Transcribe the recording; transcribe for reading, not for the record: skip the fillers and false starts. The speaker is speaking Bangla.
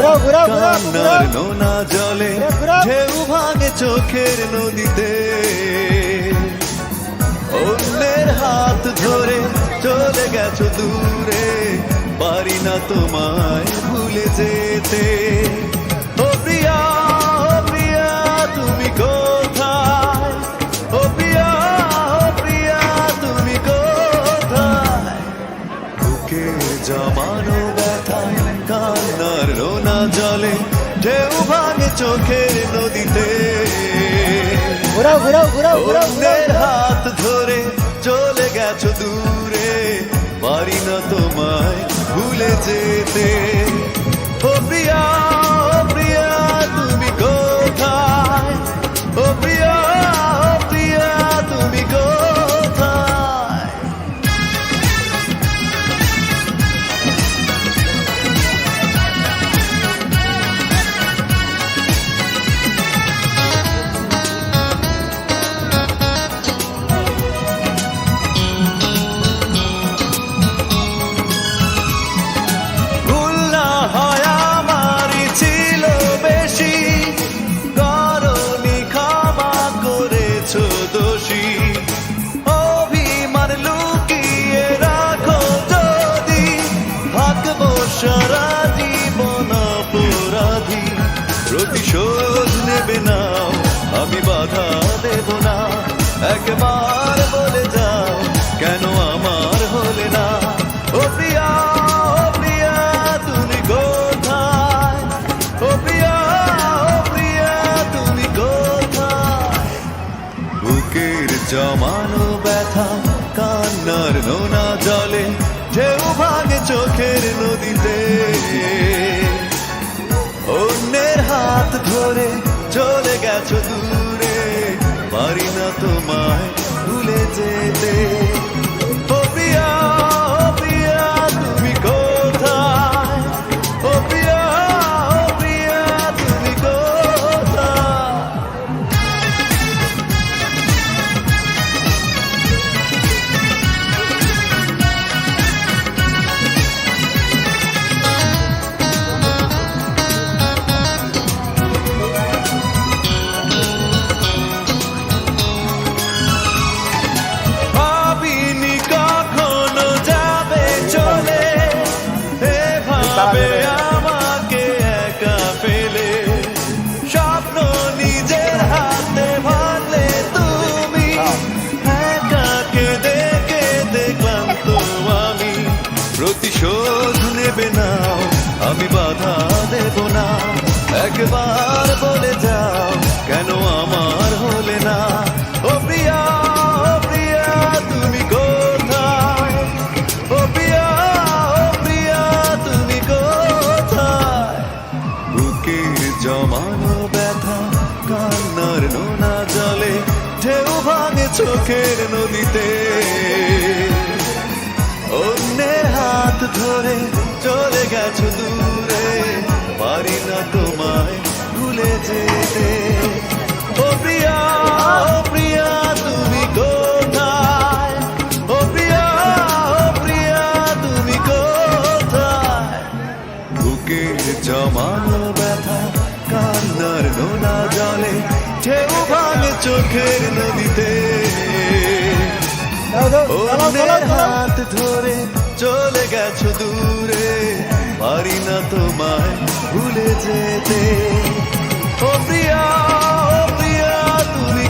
কান্নার নোনা জলে ঢেউ ভাঙে চোখের নদীতে। অন্যের হাত ধরে চলে গেছো দূরে, পারি না তোমায় ভুলে যেতে। ও প্রিয়া, ও প্রিয়া তুমি কোথায়? ও প্রিয়া, ও প্রিয়া তুমি কোথায়? বুকে জমানো ব্যথা, কান্নার রোনা জলে ঢেউ ভাঙে চোখের নদীতে। অন্যের হাত ধরে চলে গেছো দূরে, পারি না তোমায় ভুলে যেতে। ও প্রিয়া, ও প্রিয়া তুমি কোথায়? ও প্রিয়া, ও প্রিয়া তুমি কোথায়? সারা জীবন অপরাধী, প্রতিশোধ নেবে না, আমি বাধা দেব না। একবার বলে যাও কেন আমার হলে না? ও প্রিয়া, ও প্রিয়া তুমি কোথায়? ও প্রিয়া, ও প্রিয়া তুমি কোথায়? বুকের জমানো ব্যথা, কান্নার নোনা জলে ঢেউ ভাঙে চোখের নদীতে। অন্যের হাত ধরে চলে গেছো দূরে, পারি না তোমায় ভুলে যেতে। ও প্রিয়া, ও প্রিয়া তুমি কোথায়? ও প্রিয়া, ও প্রিয়া তুমি কোথায়? আমাকে একা ফেলে স্বপ্ন নিজের হাতে ভালে তুমি, একা কেঁদে কেঁদে ক্লান্ত আমি। প্রতিশোধ নেবে না, আমি বাধা দেব না। একবার বলে যাও কেন আমার হলে না? ও প্রিয়া, ও প্রিয়া তুমি কোথায়? ও প্রিয়া, ও প্রিয়া তুমি কোথায়? বুকের জমানো ব্যথা, কান্নার নোনা জলে ঢেউ ভাঙে চোখের নদীতে। অন্যের হাত ধরে চলে গেছো দূরে, পারি না তোমায় ভুলে যেতে। ও প্রিয়া, ও প্রিয়া তুমি কোথায়? ও প্রিয়া, ও প্রিয়া তুমি কোথায়? বুকের জমানো ব্যথা, কান্নার নোনা জলে ঢেউ ভাঙে চোখের নদীতে। অন্যের হাত ধরে চলে গেছো দূরে, পারি না তোমায় ভুলে যেতে। ও প্রিয়া, ও প্রিয়া তুমি